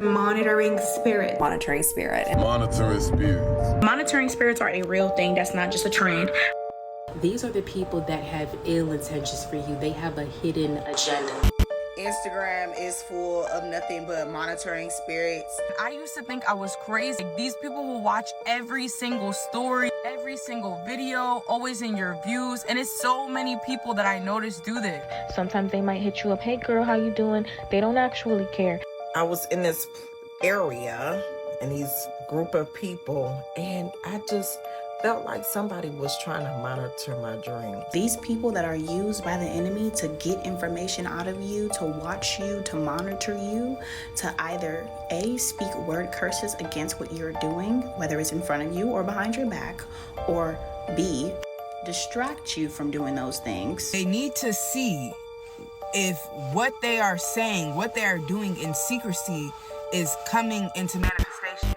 Monitoring spirit. Monitoring spirit. Monitoring spirits. Monitoring spirits are a real thing. That's not just a trend. These are the people that have ill intentions for you. They have a hidden agenda. Instagram is full of nothing but monitoring spirits. I used to think I was crazy. These people will watch every single story, every single video, always in your views. And it's so many people that I notice do this. Sometimes they might hit you up, hey girl, how you doing? They don't actually care. I was in this area and these group of people, and I just felt like somebody was trying to monitor my dreams. These people that are used by the enemy to get information out of you, to watch you, to monitor you, to either A, speak word curses against what you're doing, whether it's in front of you or behind your back, or B, distract you from doing those things. They need to see if what they are saying, what they are doing in secrecy is coming into manifestation.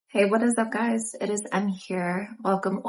Hey, what is up, guys? It is Em here. Welcome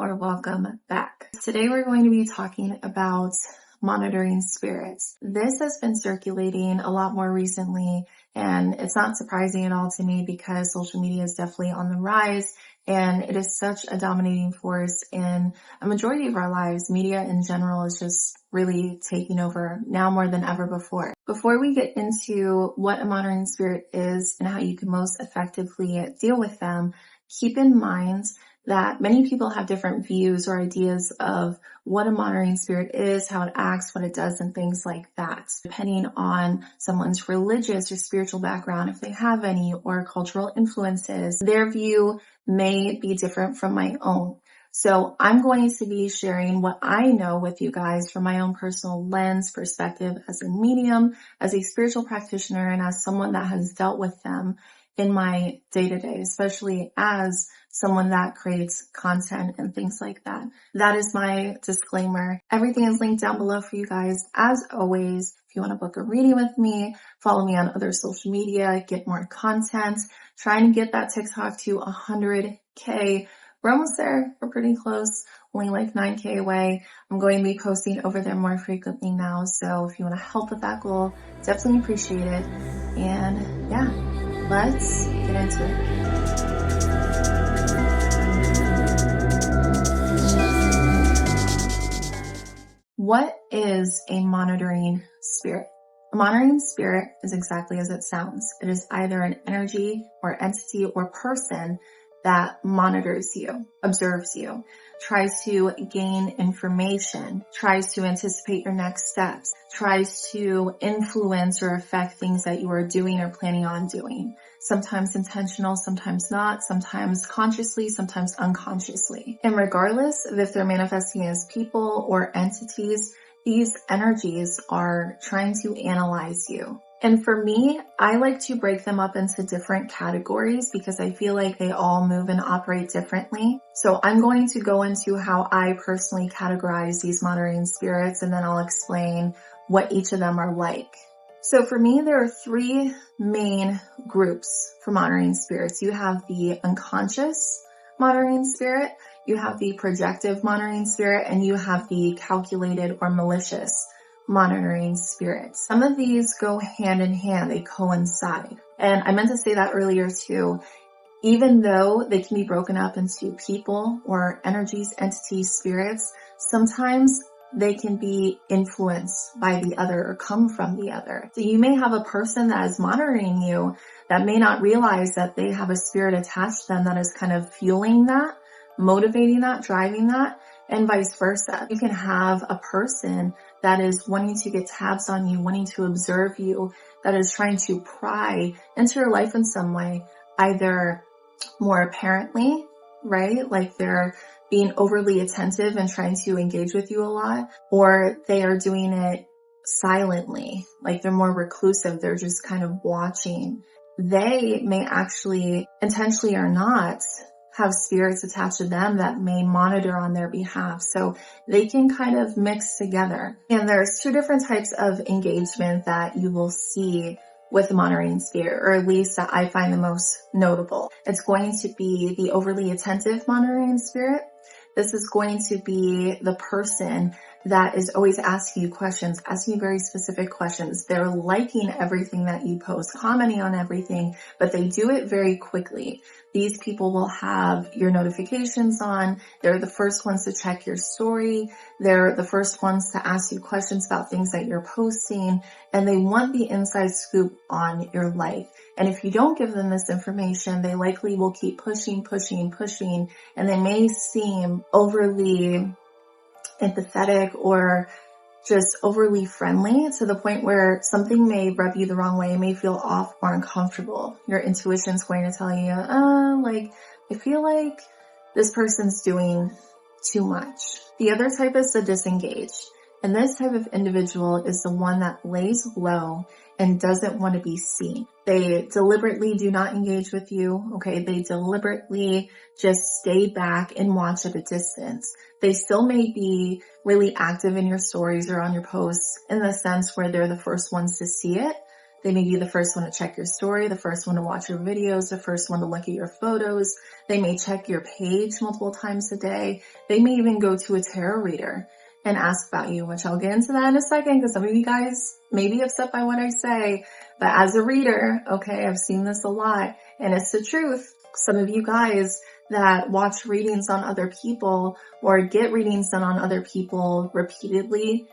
back. Today we're going to be talking about monitoring spirits. This has been circulating a lot more recently, and it's not surprising at all to me because social media is definitely on the rise, and it is such a dominating force in a majority of our lives. Media in general is just really taking over now more than ever before. Before we get into what a monitoring spirit is and how you can most effectively deal with them, keep in mind that many people have different views or ideas of what a monitoring spirit is, how it acts, what it does, and things like that. Depending on someone's religious or spiritual background, if they have any, or cultural influences, their view may be different from my own. So I'm going to be sharing what I know with you guys from my own personal lens, perspective as a medium, as a spiritual practitioner, and as someone that has dealt with them in my day-to-day, especially as someone that creates content and things like that. That is my disclaimer. Everything is linked down below for you guys. As always, if you want to book a reading with me, follow me on other social media, get more content, trying to get that TikTok to 100K. We're almost there. We're pretty close. Only like 9K away. I'm going to be posting over there more frequently now. So if you want to help with that goal, definitely appreciate it. And yeah, let's get into it. What is a monitoring spirit? A monitoring spirit is exactly as it sounds. It is either an energy or entity or person that monitors you, observes you, tries to gain information, tries to anticipate your next steps, tries to influence or affect things that you are doing or planning on doing. Sometimes intentional, sometimes not, sometimes consciously, sometimes unconsciously. And regardless of if they're manifesting as people or entities, these energies are trying to analyze you. And for me, I like to break them up into different categories because I feel like they all move and operate differently. So I'm going to go into how I personally categorize these monitoring spirits, and then I'll explain what each of them are like. So for me, there are three main groups for monitoring spirits. You have the unconscious monitoring spirit, you have the projective monitoring spirit, and you have the calculated or malicious monitoring spirits. Some of these go hand in hand, they coincide. And I meant to say that earlier too. Even though they can be broken up into people or energies, entities, spirits, sometimes they can be influenced by the other or come from the other. So you may have a person that is monitoring you that may not realize that they have a spirit attached to them that is kind of fueling that, motivating that, driving that, and vice versa. You can have a person that is wanting to get tabs on you, wanting to observe you, that is trying to pry into your life in some way, either more apparently, right? Like they're being overly attentive and trying to engage with you a lot, or they are doing it silently, like they're more reclusive, they're just kind of watching. They may actually, intentionally or not, have spirits attached to them that may monitor on their behalf. So they can kind of mix together. And there's two different types of engagement that you will see with the monitoring spirit, or at least that I find the most notable. It's going to be the overly attentive monitoring spirit. This is going to be the person that is always asking you questions, asking you very specific questions. They're liking everything that you post, commenting on everything, but they do it very quickly. These people will have your notifications on. They're the first ones to check your story. They're the first ones to ask you questions about things that you're posting, and they want the inside scoop on your life. And if you don't give them this information, they likely will keep pushing, and they may seem overly empathetic or just overly friendly to the point where something may rub you the wrong way. It may feel off or uncomfortable. Your intuition's going to tell you, I feel like this person's doing too much. The other type is the disengaged. And this type of individual is the one that lays low and doesn't want to be seen. They deliberately do not engage with you, okay? They deliberately just stay back and watch at a distance. They still may be really active in your stories or on your posts in the sense where they're the first ones to see it. They may be the first one to check your story, the first one to watch your videos, the first one to look at your photos. They may check your page multiple times a day. They may even go to a tarot reader and ask about you, which I'll get into that in a second because some of you guys may be upset by what I say. But as a reader, okay, I've seen this a lot and it's the truth. Some of you guys that watch readings on other people or get readings done on other people repeatedly,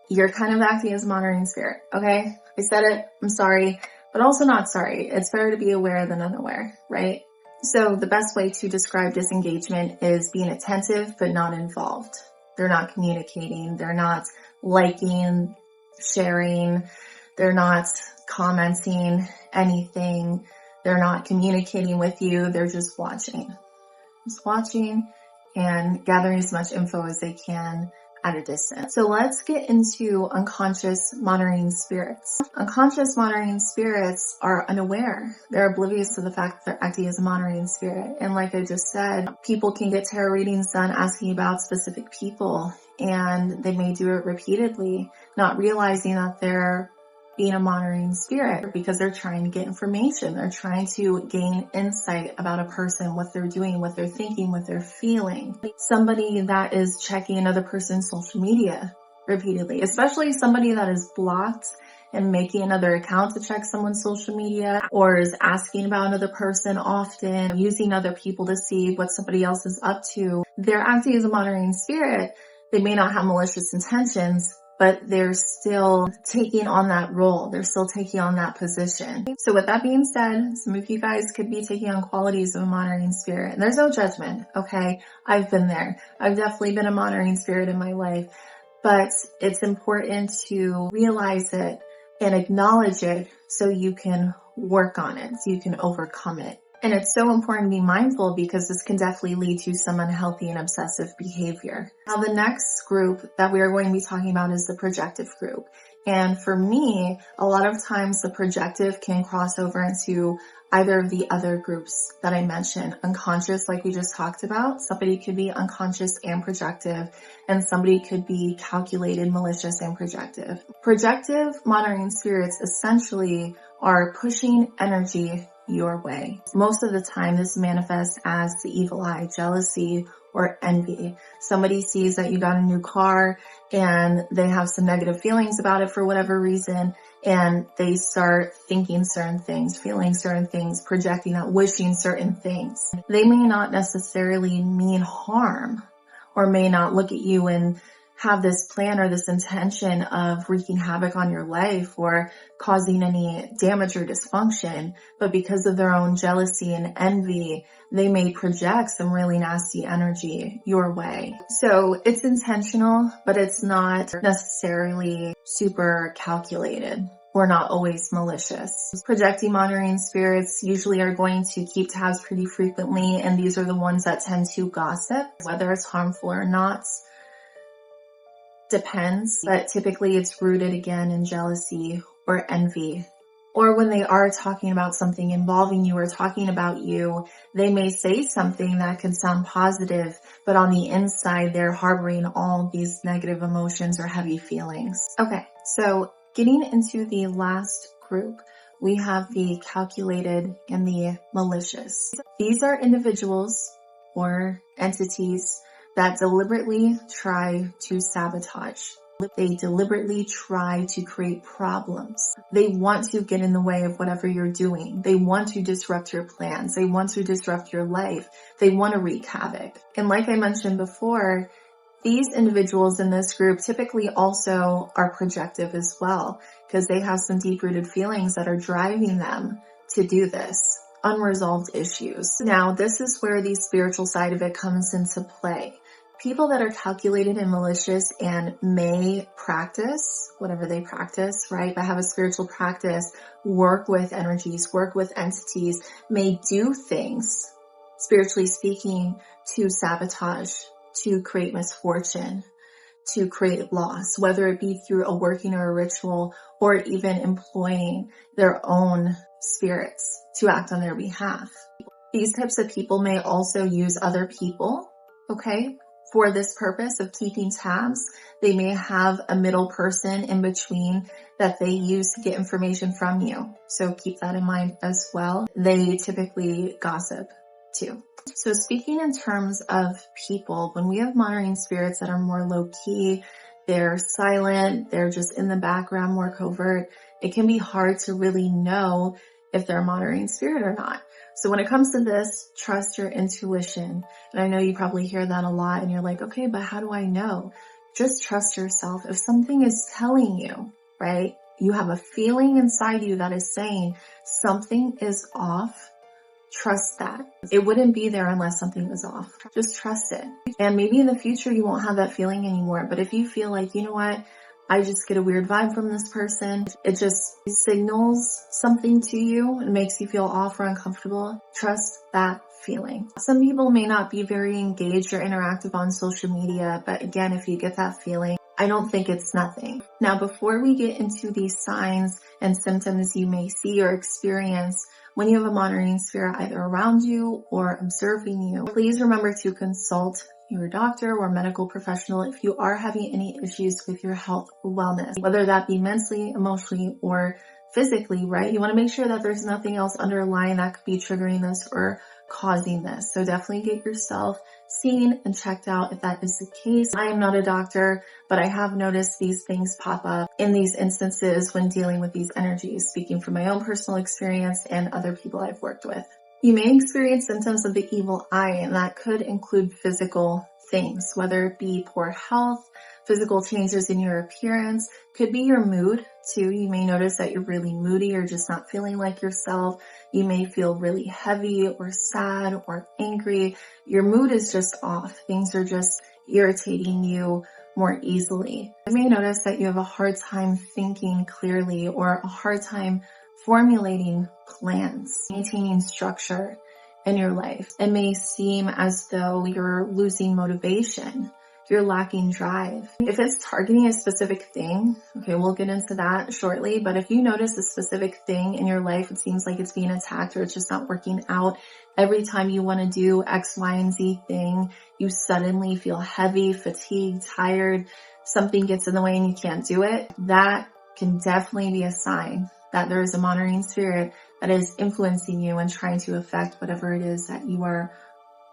you're kind of acting as a monitoring spirit, okay? I said it, I'm sorry, but also not sorry. It's better to be aware than unaware, right? So the best way to describe disengagement is being attentive but not involved. They're not communicating. They're not liking, sharing. They're not commenting anything. They're not communicating with you. They're just watching. Just watching and gathering as much info as they can at a distance. So let's get into unconscious monitoring spirits. Unconscious monitoring spirits are unaware. They're oblivious to the fact that they're acting as a monitoring spirit. And like I just said, people can get tarot readings done asking about specific people, and they may do it repeatedly, not realizing that they're being a monitoring spirit because they're trying to get information. They're trying to gain insight about a person, what they're doing, what they're thinking, what they're feeling. Somebody that is checking another person's social media repeatedly, especially somebody that is blocked and making another account to check someone's social media, or is asking about another person often, using other people to see what somebody else is up to. They're acting as a monitoring spirit. They may not have malicious intentions, but they're still taking on that role. They're still taking on that position. So with that being said, some of you guys could be taking on qualities of a monitoring spirit. And there's no judgment, okay? I've been there. I've definitely been a monitoring spirit in my life. But it's important to realize it and acknowledge it so you can work on it, so you can overcome it. And it's so important to be mindful because this can definitely lead to some unhealthy and obsessive behavior. Now, the next group that we are going to be talking about is the projective group. And for me, a lot of times the projective can cross over into either of the other groups that I mentioned. Unconscious, like we just talked about. Somebody could be unconscious and projective, and somebody could be calculated, malicious, and projective. Projective monitoring spirits essentially are pushing energy your way. Most of the time, this manifests as the evil eye, jealousy, or envy. Somebody sees that you got a new car and they have some negative feelings about it for whatever reason, and they start thinking certain things, feeling certain things, projecting out, wishing certain things. They may not necessarily mean harm or may not look at you and have this plan or this intention of wreaking havoc on your life or causing any damage or dysfunction, but because of their own jealousy and envy, they may project some really nasty energy your way. So it's intentional, but it's not necessarily super calculated. We're not always malicious. Projecting monitoring spirits usually are going to keep tabs pretty frequently, and these are the ones that tend to gossip, whether it's harmful or not. Depends, but typically it's rooted again in jealousy or envy. Or when they are talking about something involving you or talking about you, they may say something that can sound positive, but on the inside they're harboring all these negative emotions or heavy feelings. Okay, so getting into the last group, we have the calculated and the malicious. These are individuals or entities that deliberately try to sabotage. They deliberately try to create problems. They want to get in the way of whatever you're doing. They want to disrupt your plans. They want to disrupt your life. They want to wreak havoc. And like I mentioned before, these individuals in this group typically also are projective as well, because they have some deep-rooted feelings that are driving them to do this. Unresolved issues. Now, this is where the spiritual side of it comes into play. People that are calculated and malicious and may practice whatever they practice, right? But have a spiritual practice, work with energies, work with entities, may do things, spiritually speaking, to sabotage, to create misfortune, to create loss, whether it be through a working or a ritual, or even employing their own spirits to act on their behalf. These types of people may also use other people, okay, for this purpose of keeping tabs. They may have a middle person in between that they use to get information from you. So keep that in mind as well. They typically gossip too. So speaking in terms of people, when we have monitoring spirits that are more low-key, they're silent, they're just in the background, more covert, it can be hard to really know if they're a monitoring spirit or not. So when it comes to this, trust your intuition. And I know you probably hear that a lot and you're like, okay, but how do I know? Just trust yourself. If something is telling you, right, you have a feeling inside you that is saying something is off, trust that. It wouldn't be there unless something was off. Just trust it. And maybe in the future you won't have that feeling anymore. But if you feel like, you know what, I just get a weird vibe from this person, it just signals something to you and makes you feel off or uncomfortable, trust that feeling. Some people may not be very engaged or interactive on social media, but again, if you get that feeling, I don't think it's nothing. Now, before we get into these signs and symptoms you may see or experience when you have a monitoring spirit either around you or observing you, please remember to consult your doctor or medical professional if you are having any issues with your health or wellness, whether that be mentally, emotionally, or physically, right? You want to make sure that there's nothing else underlying that could be triggering this or causing this. So definitely get yourself seen and checked out if that is the case. I am not a doctor, but I have noticed these things pop up in these instances when dealing with these energies, speaking from my own personal experience and other people I've worked with. You may experience symptoms of the evil eye, and that could include physical things, whether it be poor health, physical changes in your appearance, could be your mood too. You may notice that you're really moody or just not feeling like yourself. You may feel really heavy or sad or angry. Your mood is just off. Things are just irritating you more easily. You may notice that you have a hard time thinking clearly or a hard time formulating plans, maintaining structure in your life. It may seem as though you're losing motivation, you're lacking drive. If it's targeting a specific thing, okay, we'll get into that shortly, but if you notice a specific thing in your life, it seems like it's being attacked or it's just not working out. Every time you want to do X, Y, and Z thing, you suddenly feel heavy, fatigued, tired, something gets in the way and you can't do it. That can definitely be a sign that there is a monitoring spirit that is influencing you and trying to affect whatever it is that you are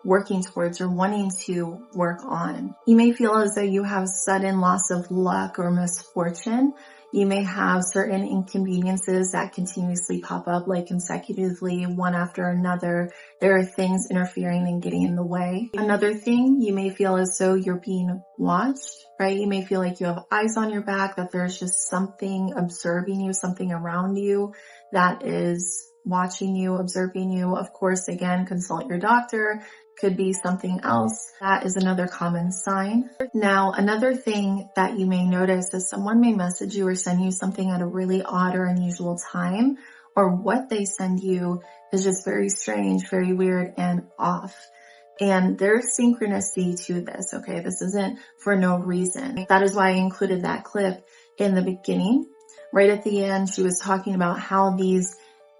working towards or wanting to work on. You may feel as though you have sudden loss of luck or misfortune. You may have certain inconveniences that continuously pop up, like consecutively, one after another. There are things interfering and getting in the way. Another thing, you may feel as though you're being watched, right? You may feel like you have eyes on your back, that there's just something observing you, something around you that is watching you, observing you. Of course, again, consult your doctor. Could be something else. That is another common sign. Now, another thing that you may notice is someone may message you or send you something at a really odd or unusual time, or what they send you is just very strange, very weird, and off. And there's synchronicity to this, okay? This isn't for no reason. That is why I included that clip in the beginning. Right at the end, she was talking about how these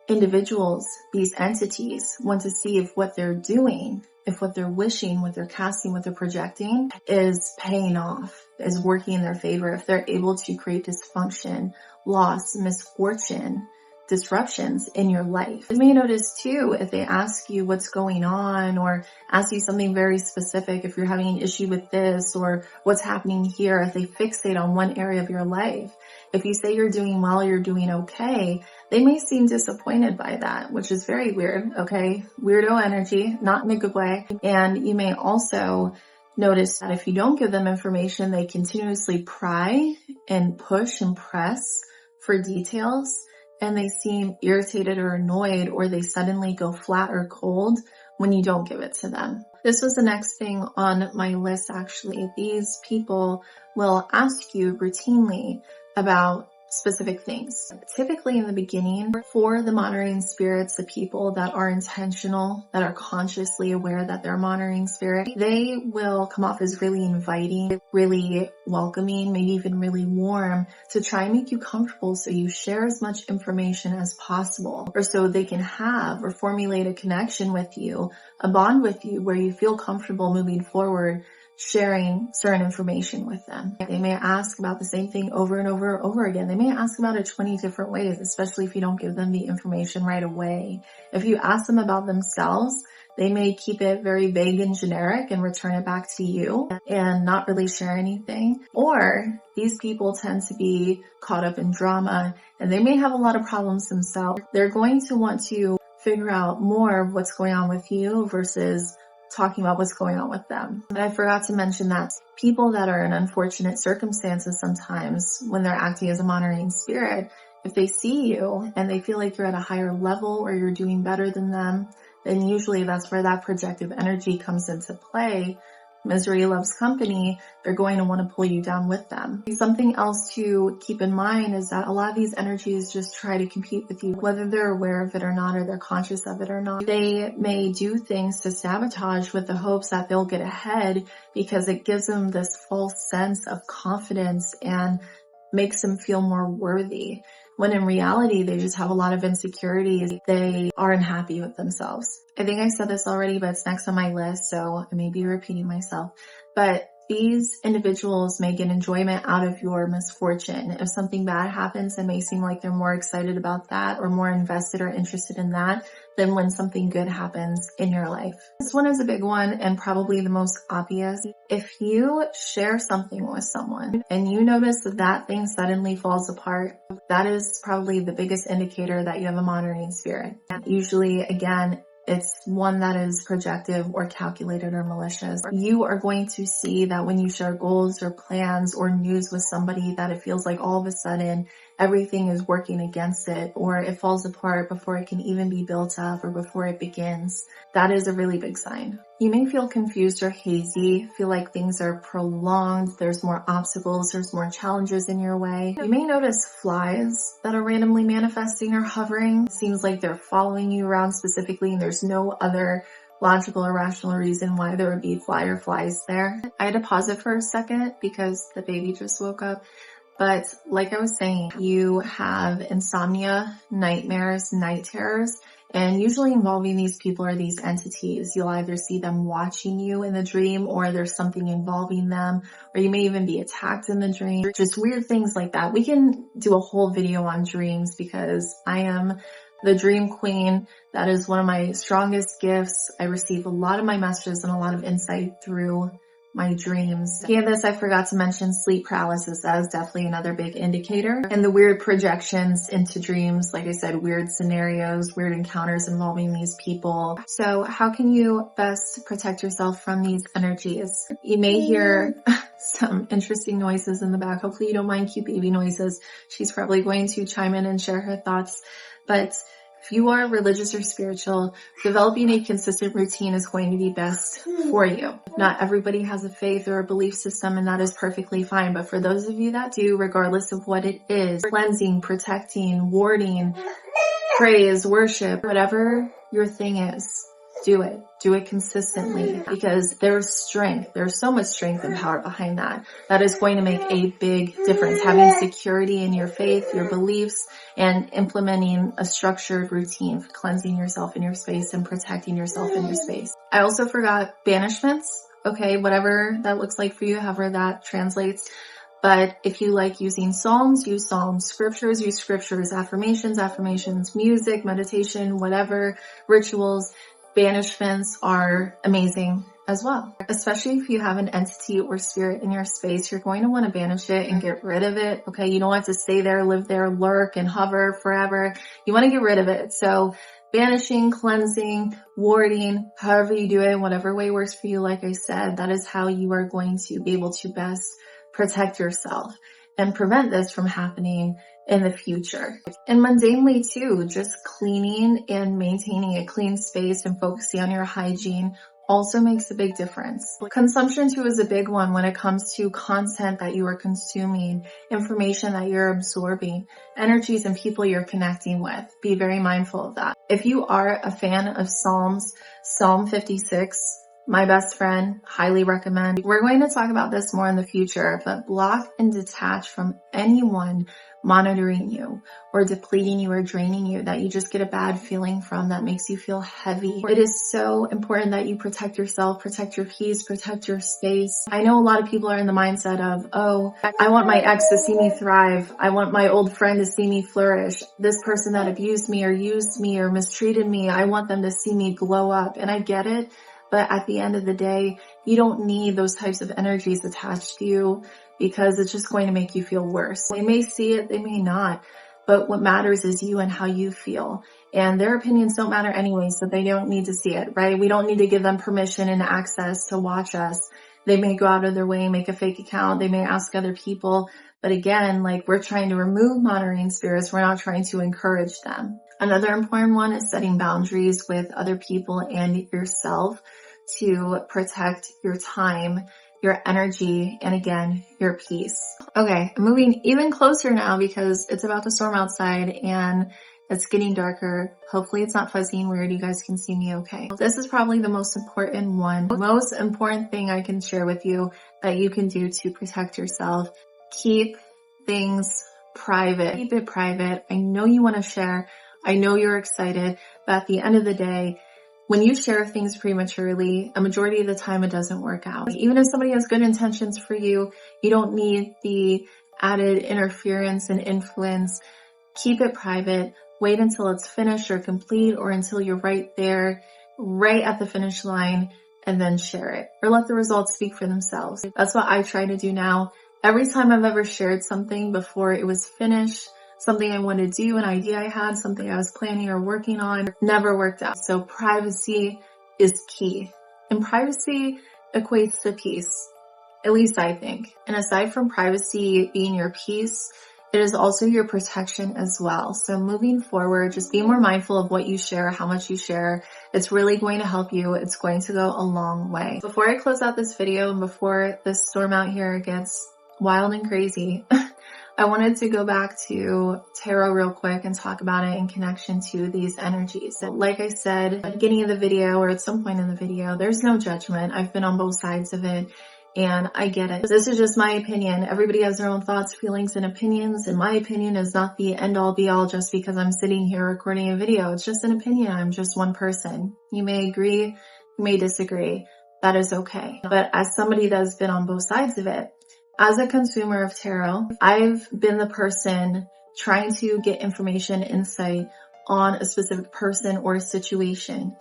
individuals, these entities, want to see if what they're doing, if what they're wishing, what they're casting, what they're projecting is paying off, is working in their favor, if they're able to create dysfunction, loss, misfortune, disruptions in your life. You may notice too, if they ask you what's going on or ask you something very specific, if you're having an issue with this or what's happening here, if they fixate on one area of your life. If you say you're doing well, you're doing okay, they may seem disappointed by that, which is very weird, okay? Weirdo energy, not in a good way. And you may also notice that if you don't give them information, they continuously pry and push and press for details, and they seem irritated or annoyed, or they suddenly go flat or cold when you don't give it to them. This was the next thing on my list, actually. These people will ask you routinely about specific things. Typically in the beginning, for the monitoring spirits, the people that are intentional, that are consciously aware that they're monitoring spirit, they will come off as really inviting, really welcoming, maybe even really warm to try and make you comfortable so you share as much information as possible, or so they can have or formulate a connection with you, a bond with you where you feel comfortable moving forward, sharing certain information with them. They may ask about the same thing over and over and over again. They may ask about it 20 different ways, especially if you don't give them the information right away. If you ask them about themselves, they may keep it very vague and generic and return it back to you and not really share anything. Or these people tend to be caught up in drama and they may have a lot of problems themselves. They're going to want to figure out more of what's going on with you versus talking about what's going on with them. And I forgot to mention that people that are in unfortunate circumstances sometimes when they're acting as a monitoring spirit, if they see you and they feel like you're at a higher level or you're doing better than them, then usually that's where that projective energy comes into play. Misery loves company. They're going to want to pull you down with them. Something else to keep in mind is that a lot of these energies just try to compete with you, whether they're aware of it or not, or they're conscious of it or not. They may do things to sabotage with the hopes that they'll get ahead because it gives them this false sense of confidence and makes them feel more worthy. When in reality, they just have a lot of insecurities. They are unhappy with themselves. I think I said this already, but it's next on my list, so I may be repeating myself. But these individuals may get enjoyment out of your misfortune. If something bad happens, it may seem like they're more excited about that or more invested or interested in that than when something good happens in your life. This one is a big one and probably the most obvious. If you share something with someone and you notice that that thing suddenly falls apart, that is probably the biggest indicator that you have a monitoring spirit. Usually, again, it's one that is projective or calculated or malicious. You are going to see that when you share goals or plans or news with somebody that it feels like all of a sudden everything is working against it or it falls apart before it can even be built up or before it begins. That is a really big sign. You may feel confused or hazy, feel like things are prolonged, there's more obstacles, there's more challenges in your way. You may notice flies that are randomly manifesting or hovering. It seems like they're following you around specifically and there's no other logical or rational reason why there would be fly or flies there. I had to pause it for a second because the baby just woke up. But like I was saying, you have insomnia, nightmares, night terrors, and usually involving these people or these entities. You'll either see them watching you in the dream or there's something involving them, or you may even be attacked in the dream. Just weird things like that. We can do a whole video on dreams because I am the dream queen. That is one of my strongest gifts. I receive a lot of my messages and a lot of insight through my dreams. Candace, I forgot to mention sleep paralysis. That is definitely another big indicator. And the weird projections into dreams, like I said, weird scenarios, weird encounters involving these people. So how can you best protect yourself from these energies? You may hear some interesting noises in the back. Hopefully you don't mind cute baby noises. She's probably going to chime in and share her thoughts. But if you are religious or spiritual, developing a consistent routine is going to be best for you. Not everybody has a faith or a belief system, and that is perfectly fine. But for those of you that do, regardless of what it is, cleansing, protecting, warding, praise, worship, whatever your thing is, do it. Do it consistently because there's strength. There's so much strength and power behind that. That is going to make a big difference. Having security in your faith, your beliefs, and implementing a structured routine for cleansing yourself in your space and protecting yourself in your space. I also forgot banishments. Okay, whatever that looks like for you, however that translates. But if you like using Psalms, use Psalms, scriptures, use scriptures, affirmations, music, meditation, whatever, rituals, banishments are amazing as well. Especially if you have an entity or spirit in your space, you're going to want to banish it and get rid of it. Okay. You don't have to stay there, live there, lurk and hover forever. You want to get rid of it. So banishing, cleansing, warding, however you do it, whatever way works for you. Like I said, that is how you are going to be able to best protect yourself and prevent this from happening in the future. And mundanely too, just cleaning and maintaining a clean space and focusing on your hygiene also makes a big difference. Consumption too is a big one when it comes to content that you are consuming, information that you're absorbing, energies and people you're connecting with. Be very mindful of that. If you are a fan of Psalms, Psalm 56, my best friend, highly recommend. We're going to talk about this more in the future, but block and detach from anyone monitoring you or depleting you or draining you that you just get a bad feeling from, that makes you feel heavy. It is so important that you protect yourself, protect your peace, protect your space. I know a lot of people are in the mindset of, oh, I want my ex to see me thrive. I want my old friend to see me flourish. This person that abused me or used me or mistreated me, I want them to see me glow up. And I get it. But at the end of the day, you don't need those types of energies attached to you because it's just going to make you feel worse. They may see it, they may not, but what matters is you and how you feel. And their opinions don't matter anyway, so they don't need to see it, right? We don't need to give them permission and access to watch us. They may go out of their way, make a fake account. They may ask other people. But again, like, we're trying to remove monitoring spirits. We're not trying to encourage them. Another important one is setting boundaries with other people and yourself to protect your time, your energy, and again, your peace. Okay, I'm moving even closer now because it's about to storm outside and it's getting darker. Hopefully it's not fuzzy and weird. You guys can see me okay. This is probably the most important one. The most important thing I can share with you that you can do to protect yourself. Keep things private. Keep it private. I know you want to share. I know you're excited, but at the end of the day, when you share things prematurely, a majority of the time it doesn't work out. Even if somebody has good intentions for you, you don't need the added interference and influence. Keep it private. Wait until it's finished or complete, or until you're right there, right at the finish line, and then share it. Or let the results speak for themselves. That's what I try to do now. Every time I've ever shared something before it was finished, something I wanted to do, an idea I had, something I was planning or working on, never worked out. So privacy is key. And privacy equates to peace, at least I think. And aside from privacy being your peace, it is also your protection as well. So moving forward, just be more mindful of what you share, how much you share. It's really going to help you. It's going to go a long way. Before I close out this video and before this storm out here gets wild and crazy, I wanted to go back to tarot real quick and talk about it in connection to these energies. So like I said at the beginning of the video, or at some point in the video, there's no judgment. I've been on both sides of it and I get it. This is just my opinion. Everybody has their own thoughts, feelings, and opinions. And my opinion is not the end all be all just because I'm sitting here recording a video. It's just an opinion. I'm just one person. You may agree, you may disagree. That is okay. But as somebody that's been on both sides of it, as a consumer of tarot, I've been the person trying to get information, insight on a specific person or a situation.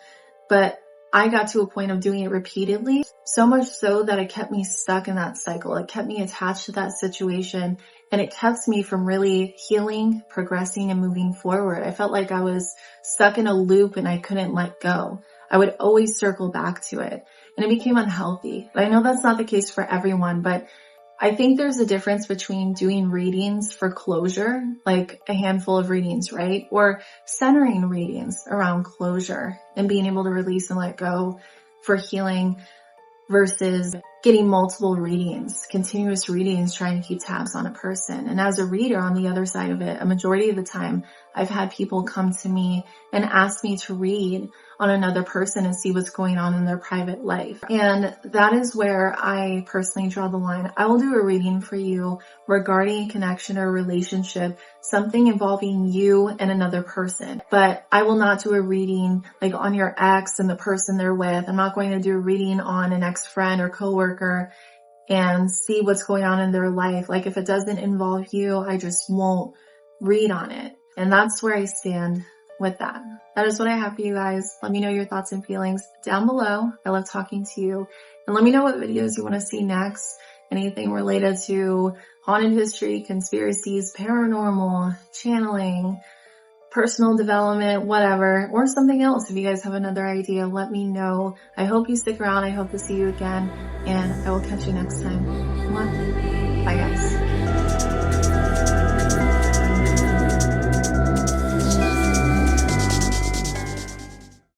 But I got to a point of doing it repeatedly, so much so that it kept me stuck in that cycle. It kept me attached to that situation, and it kept me from really healing, progressing, and moving forward. I felt like I was stuck in a loop and I couldn't let go. I would always circle back to it, and it became unhealthy. I know that's not the case for everyone, but I think there's a difference between doing readings for closure, like a handful of readings, right? Or centering readings around closure and being able to release and let go for healing, versus getting multiple readings, continuous readings, trying to keep tabs on a person. And as a reader on the other side of it, a majority of the time, I've had people come to me and ask me to read on another person and see what's going on in their private life. And that is where I personally draw the line. I will do a reading for you regarding a connection or relationship, something involving you and another person. But I will not do a reading like on your ex and the person they're with. I'm not going to do a reading on an ex-friend or coworker. and see what's going on in their life. Like if it doesn't involve you, I just won't read on it. And that's where I stand with that. That is what I have for you guys. Let me know your thoughts and feelings down below. I love talking to you. And let me know what videos you want to see next. Anything related to haunted history, conspiracies, paranormal, channeling, personal development, whatever, or something else. If you guys have another idea, let me know. I hope you stick around. I hope to see you again, and I will catch you next time. Bye guys.